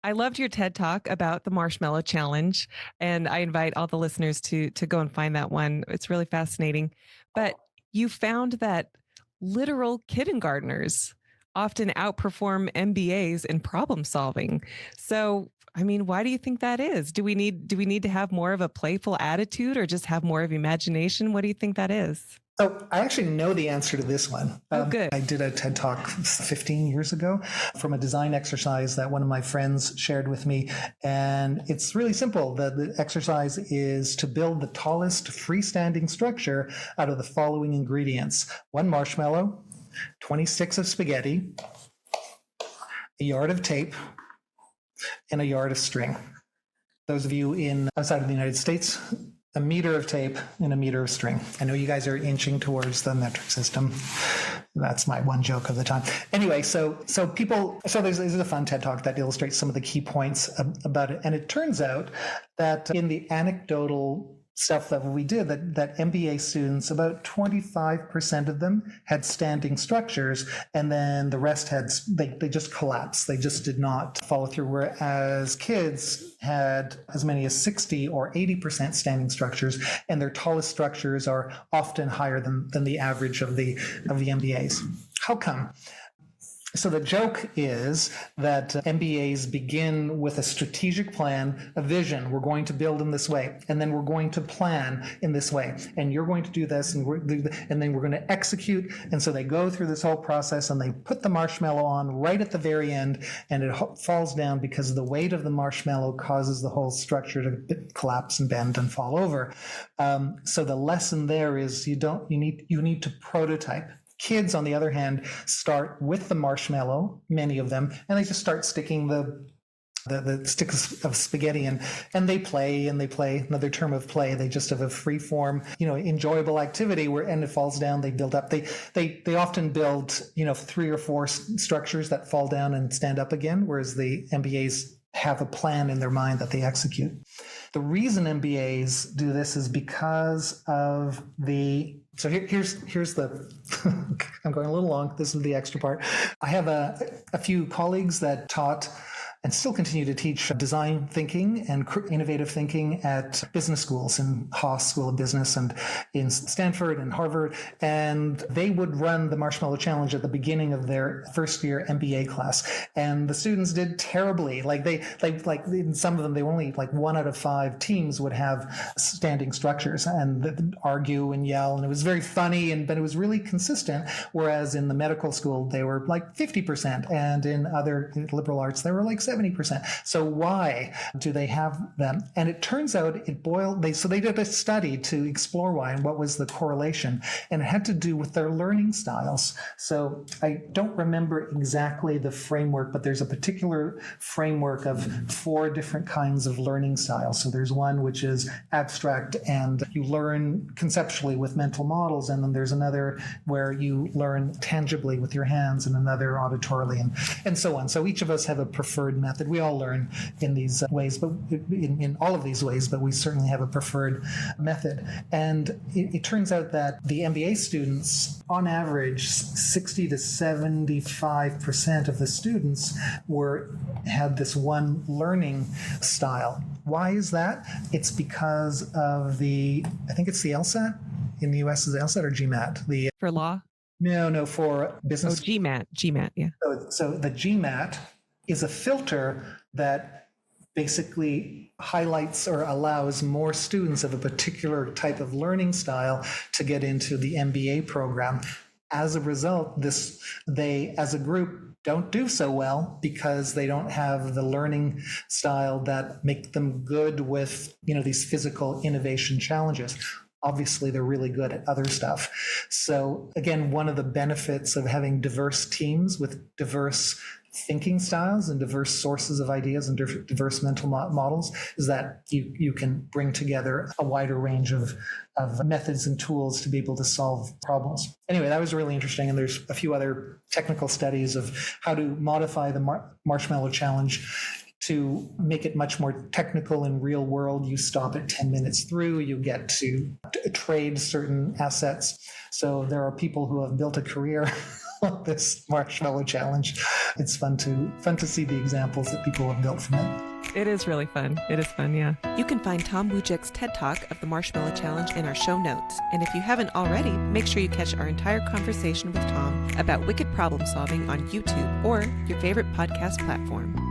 I loved your TED Talk about the Marshmallow Challenge, and I invite all the listeners to go and find that one. It's really fascinating. But you found that literal kindergartners often outperform MBAs in problem solving. So, I mean, why do you think that is? Do we need to have more of a playful attitude or just have more of imagination? What do you think that is? So I actually know the answer to this one. Oh, good. I did a TED Talk 15 years ago from a design exercise that one of my friends shared with me. And it's really simple. The exercise is to build the tallest freestanding structure out of the following ingredients: 1 marshmallow, 26 of spaghetti, a yard of tape, and a yard of string. Those of you outside of the United States, a meter of tape and a meter of string. I know you guys are inching towards the metric system. That's my one joke of the time. Anyway, so there's a fun TED Talk that illustrates some of the key points about it. And it turns out that in the anecdotal stuff that we did, that MBA students, about 25% of them had standing structures, and then the rest they just collapsed. They just did not follow through, whereas kids had as many as 60 or 80% standing structures, and their tallest structures are often higher than the average of the MBAs. How come? So the joke is that MBAs begin with a strategic plan, a vision. We're going to build in this way, and then we're going to plan in this way, and you're going to do this, and then we're going to execute. And so they go through this whole process, and they put the marshmallow on right at the very end, and it falls down because the weight of the marshmallow causes the whole structure to collapse and bend and fall over. So the lesson there is you need to prototype. Kids, on the other hand, start with the marshmallow, many of them, and they just start sticking the sticks of spaghetti in, and they play. Another term of play. They just have a free form, enjoyable activity and it falls down. They build up. They often build, 3 or 4 structures that fall down and stand up again, whereas the MBAs have a plan in their mind that they execute. The reason MBAs do this is because of so here's the, I'm going a little long. This is the extra part. I have a few colleagues that taught and still continue to teach design thinking and innovative thinking at business schools, in Haas School of Business and in Stanford and Harvard. And they would run the Marshmallow Challenge at the beginning of their first year MBA class. And the students did terribly. In some of them, they only 1 out of 5 teams would have standing structures and argue and yell. And it was very funny, but it was really consistent. Whereas in the medical school, they were 50%. And in other liberal arts, they were 70%. So why do they have them? And it turns out they did a study to explore why and what was the correlation. And it had to do with their learning styles. So I don't remember exactly the framework, but there's a particular framework of 4 different kinds of learning styles. So there's one which is abstract and you learn conceptually with mental models. And then there's another where you learn tangibly with your hands, and another auditorily, and so on. So each of us have a preferred method. We all learn in these ways, but in all of these ways, but we certainly have a preferred method. And it turns out that the MBA students, on average, 60 to 75% of the students had this one learning style. Why is that? It's because of I think it's the LSAT. In the US, is it LSAT or GMAT? For law? No, for business. Oh, GMAT, yeah. So the GMAT is a filter that basically highlights or allows more students of a particular type of learning style to get into the MBA program. As a result, they, as a group, don't do so well because they don't have the learning style that make them good with, these physical innovation challenges. Obviously, they're really good at other stuff. So again, one of the benefits of having diverse teams with diverse thinking styles and diverse sources of ideas and diverse mental models is that you can bring together a wider range of methods and tools to be able to solve problems. Anyway, that was really interesting. And there's a few other technical studies of how to modify the Marshmallow Challenge to make it much more technical in real world. You stop at 10 minutes through, you get to trade certain assets. So there are people who have built a career this Marshmallow Challenge. It's fun to see the examples that people have built from it. It is really fun. It is fun, yeah. You can find Tom Wujec's TED Talk of the Marshmallow Challenge in our show notes. And if you haven't already, make sure you catch our entire conversation with Tom about wicked problem solving on YouTube or your favorite podcast platform.